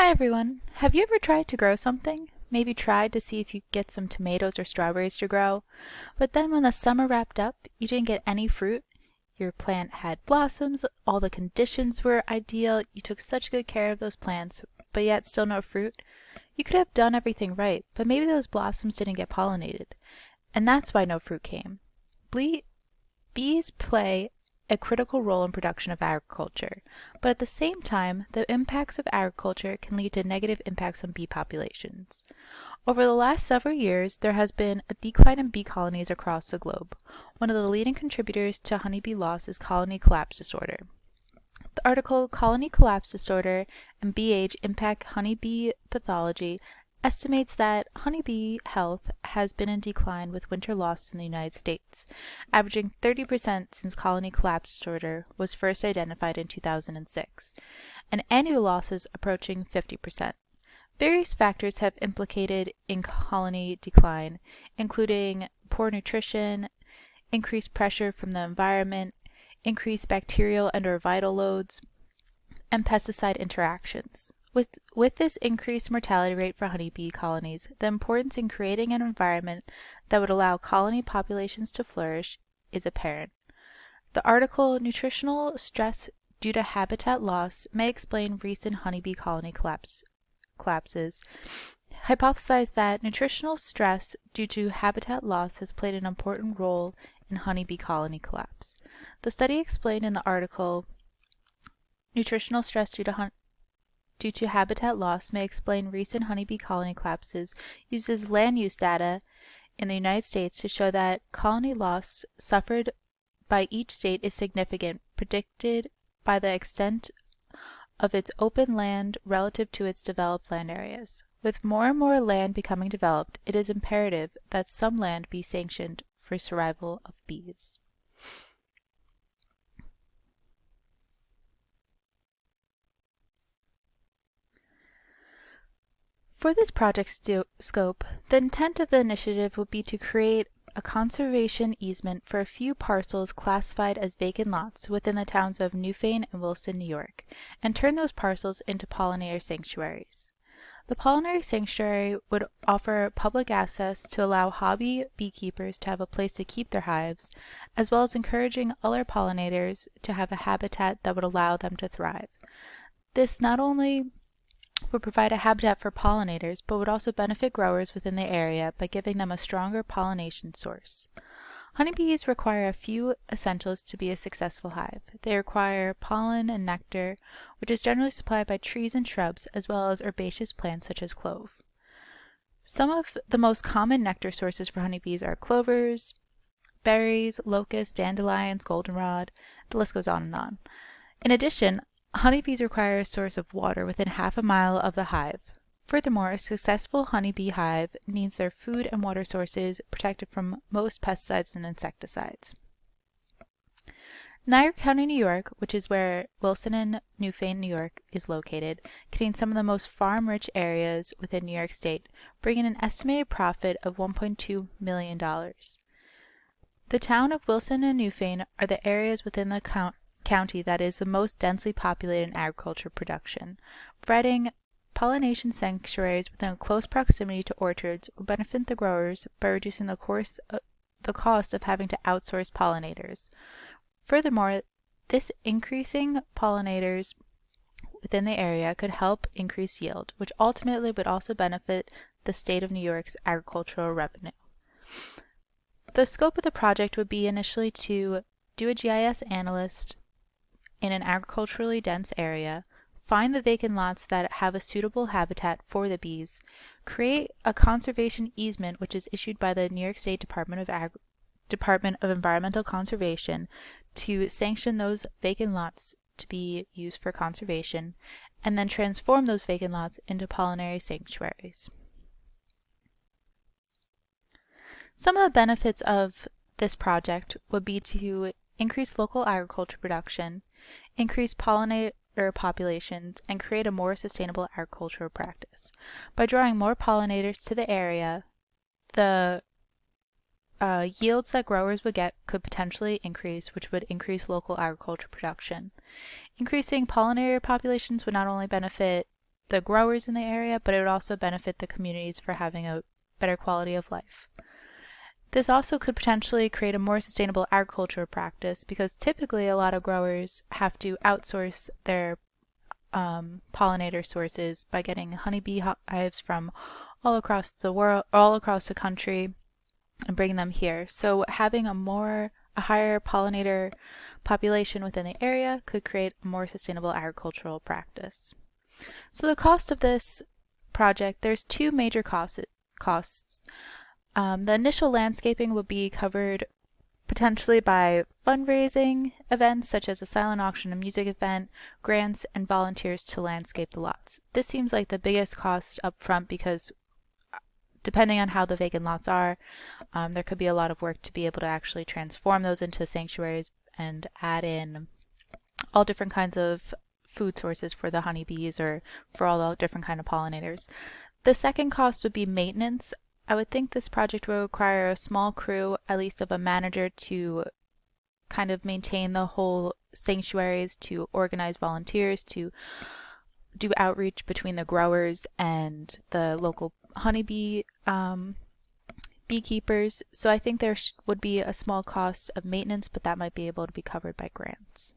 Hi everyone! Have you ever tried to grow something? Maybe tried to see if you could get some tomatoes or strawberries to grow, but then when the summer wrapped up, you didn't get any fruit. Your plant had blossoms, all the conditions were ideal, you took such good care of those plants, but yet still no fruit. You could have done everything right, but maybe those blossoms didn't get pollinated, and that's why no fruit came. Bees play a critical role in production of agriculture, but at the same time, the impacts of agriculture can lead to negative impacts on bee populations. Over the last several years, there has been a decline in bee colonies across the globe. One of the leading contributors to honeybee loss is colony collapse disorder. The article Colony Collapse Disorder and Bee Age Impact Honeybee Pathology estimates that honeybee health has been in decline with winter loss in the United States, averaging 30% since colony collapse disorder was first identified in 2006, and annual losses approaching 50%. Various factors have implicated in colony decline, including poor nutrition, increased pressure from the environment, increased bacterial and/or vital loads, and pesticide interactions. With this increased mortality rate for honeybee colonies, the importance in creating an environment that would allow colony populations to flourish is apparent. The article Nutritional Stress Due to Habitat Loss May Explain Recent Honeybee Colony Collapses hypothesized that nutritional stress due to habitat loss has played an important role in honeybee colony collapse. The study explained in the article Nutritional Stress Due to habitat loss may explain recent honeybee colony collapses uses land use data in the United States to show that colony loss suffered by each state is significant, predicted by the extent of its open land relative to its developed land areas. With more and more land becoming developed, it is imperative that some land be sanctioned for survival of bees. For this project scope, the intent of the initiative would be to create a conservation easement for a few parcels classified as vacant lots within the towns of Newfane and Wilson, New York, and turn those parcels into pollinator sanctuaries. The pollinator sanctuary would offer public access to allow hobby beekeepers to have a place to keep their hives, as well as encouraging other pollinators to have a habitat that would allow them to thrive. This not only would provide a habitat for pollinators, but would also benefit growers within the area by giving them a stronger pollination source. Honeybees require a few essentials to be a successful hive. They require pollen and nectar, which is generally supplied by trees and shrubs, as well as herbaceous plants such as clove. Some of the most common nectar sources for honeybees are clovers, berries, locusts, dandelions, goldenrod. The list goes on and on. In addition, honeybees require a source of water within half a mile of the hive. Furthermore, a successful honeybee hive needs their food and water sources protected from most pesticides and insecticides. Niagara County, New York, which is where Wilson and Newfane, New York, is located, contains some of the most farm-rich areas within New York State, bringing an estimated profit of $1.2 million. The town of Wilson and Newfane are the areas within the county that is the most densely populated in agriculture production. Providing pollination sanctuaries within close proximity to orchards will benefit the growers by reducing the cost of having to outsource pollinators. Furthermore, this increasing pollinators within the area could help increase yield, which ultimately would also benefit the state of New York's agricultural revenue. The scope of the project would be initially to do a GIS analysis in an agriculturally dense area, find the vacant lots that have a suitable habitat for the bees, create a conservation easement which is issued by the New York State Department of Environmental Conservation to sanction those vacant lots to be used for conservation, and then transform those vacant lots into pollinator sanctuaries. Some of the benefits of this project would be to increase local agriculture production, increase pollinator populations, and create a more sustainable agricultural practice. By drawing more pollinators to the area, the yields that growers would get could potentially increase, which would increase local agriculture production. Increasing pollinator populations would not only benefit the growers in the area, but it would also benefit the communities for having a better quality of life. This also could potentially create a more sustainable agriculture practice because typically a lot of growers have to outsource their pollinator sources by getting honeybee hives from all across the world, all across the country, and bringing them here. So having a higher pollinator population within the area could create a more sustainable agricultural practice. So the cost of this project, there's two major costs. The initial landscaping would be covered potentially by fundraising events such as a silent auction, a music event, grants, and volunteers to landscape the lots. This seems like the biggest cost up front because depending on how the vacant lots are, there could be a lot of work to be able to actually transform those into sanctuaries and add in all different kinds of food sources for the honeybees or for all the different kind of pollinators. The second cost would be maintenance. I would think this project will require a small crew, at least of a manager, to kind of maintain the whole sanctuaries, to organize volunteers, to do outreach between the growers and the local honeybee beekeepers. So I think there would be a small cost of maintenance, but that might be able to be covered by grants.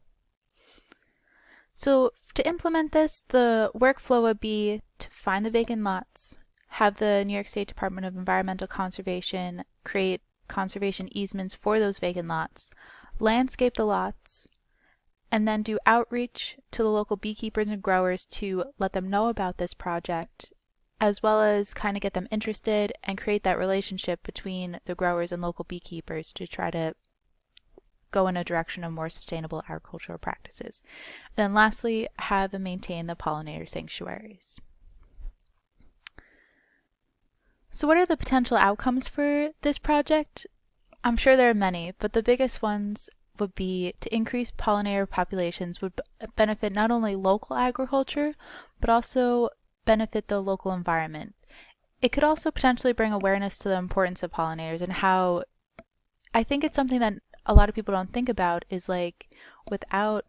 So to implement this, the workflow would be to find the vacant lots, have the New York State Department of Environmental Conservation create conservation easements for those vacant lots, landscape the lots, and then do outreach to the local beekeepers and growers to let them know about this project, as well as kind of get them interested and create that relationship between the growers and local beekeepers to try to go in a direction of more sustainable agricultural practices. And then lastly, have and maintain the pollinator sanctuaries. So what are the potential outcomes for this project? I'm sure there are many, but the biggest ones would be to increase pollinator populations would benefit not only local agriculture, but also benefit the local environment. It could also potentially bring awareness to the importance of pollinators and how I think it's something that a lot of people don't think about is like without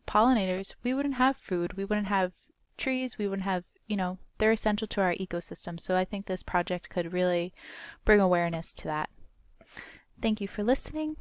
pollinators, we wouldn't have food, we wouldn't have trees, we wouldn't have, they're essential to our ecosystem. So I think this project could really bring awareness to that. Thank you for listening.